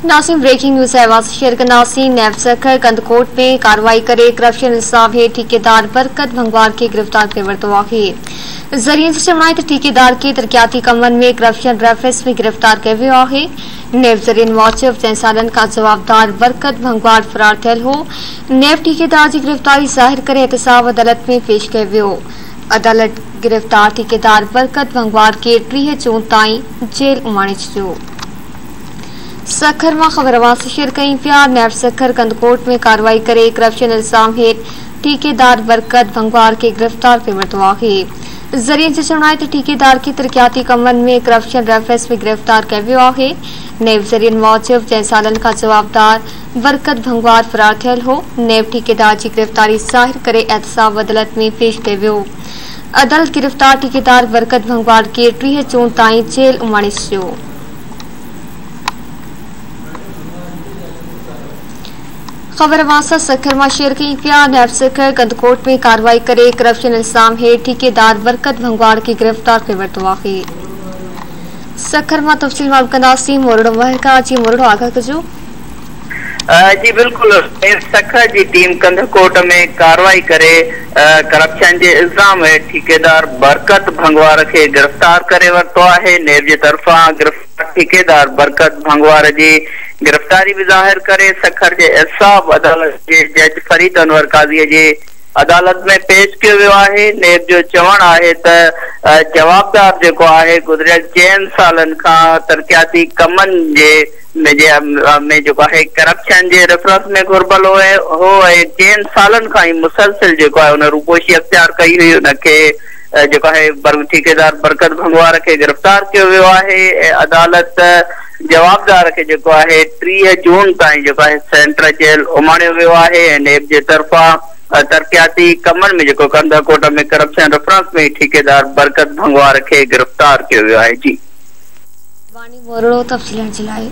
नासिम breaking news Ahwaz share कंदासीं। नैब सखर कंदकोट में कार्रवाई करे करप्शन इल्ज़ाम है ठेकेदार बरकत भंगवार के गिरफ्तार करे वरतो आहे। ज़रिए से चवण त ठेकेदार के तरक्याती कमन में करप्शन रेफरेंस में गिरफ्तार किया वियो आहे। नैब ज़रियन मूजिब 3 सालन का जवाबदार बरकत भंगवार फरार थियल हो। नैब ठेकेदार की गिरफ्तारी ज़ाहिर करे एहतसाब अदालत में पेश किया वियो। अदालत गिरफ्तार ठेकेदार बरकत भंगवार के 30 जून ताईं जेल उमाणे छॾियो। सखर में खबर आवाज़ शेयर कई पिया। नैब सखर कंदकोट में कार्रवाई करे करप्शन इल्ज़ाम हेठ ठेकेदार बरकत भंगवार के गिरफ्तार करे वरतो आहे। ज़रिए से चवण त ठेकेदार के तरक्याती कमन में करप्शन रेफरेंस में गिरफ्तार किया वियो आहे। नैब ज़रियन मूजिब 3 सालन का जवाबदार बरकत भंगवार फरार थियल हो। नैब ठेकेदार की गिरफ्तारी ज़ाहिर करे एहतसाब अदालत में पेश किया वियो। अदालत गिरफ्तार ठेकेदार बरकत भंगवार के 30 जून ताईं जेल उमाणे छॾियो। खबर आवाज़ सखर में शेयर कई पिया। नैब सखर कंदकोट में कार्रवाई करे करप्शन इल्ज़ाम हेठ ठेकेदार बरकत भंगवार के गिरफ्तार करे वरतो आहे। सखर में तफसील मालूम कंदासीं। मोरड़ो महका जी मोरड़ो आगाह कजो। जी बिल्कुल। सखर की टीम कंदकोट में कार्रवाई करे करप्शन के इल्ज़ाम हेठ ठेकेदार बरकत भंगवार के गिरफ्तार करे वरतो आहे। नैब की तरफा गिरफ्तार ठेकेदार बरकत भंगवार की गिरफ्तारी भी ज़ाहिर करे सखर के एहतसाब अदालत के जज फरीद अनवर काज़ी के अदालत में पेश किया वियो आहे। नैब जो चवण आहे त जवाबदार जो आहे गुज़रियल 4 सालन का तरक्याती कमन में जो है करप्शन के रेफरेंस में घुरबल हो 4 सालन का ही मुसलसिल जो है उन रूपोशी अख्तियार कई हुई उनके जो है ठेकेदार बरकत भंगवार के गिरफ्तार किया वियो आहे। अदालत जवाबदार के जो है 30 जून ताईं जो है सेंट्रल जेल उमाणियो वियो आहे। नैब जे तरफा तरक्याती कमन में जो कंदकोट में करप्शन रेफरेंस में ठेकेदार बरकत भंगवार के गिरफ्तार किया वियो आहे। जी वाणी मोरड़ो तफसीलन जे लाइ।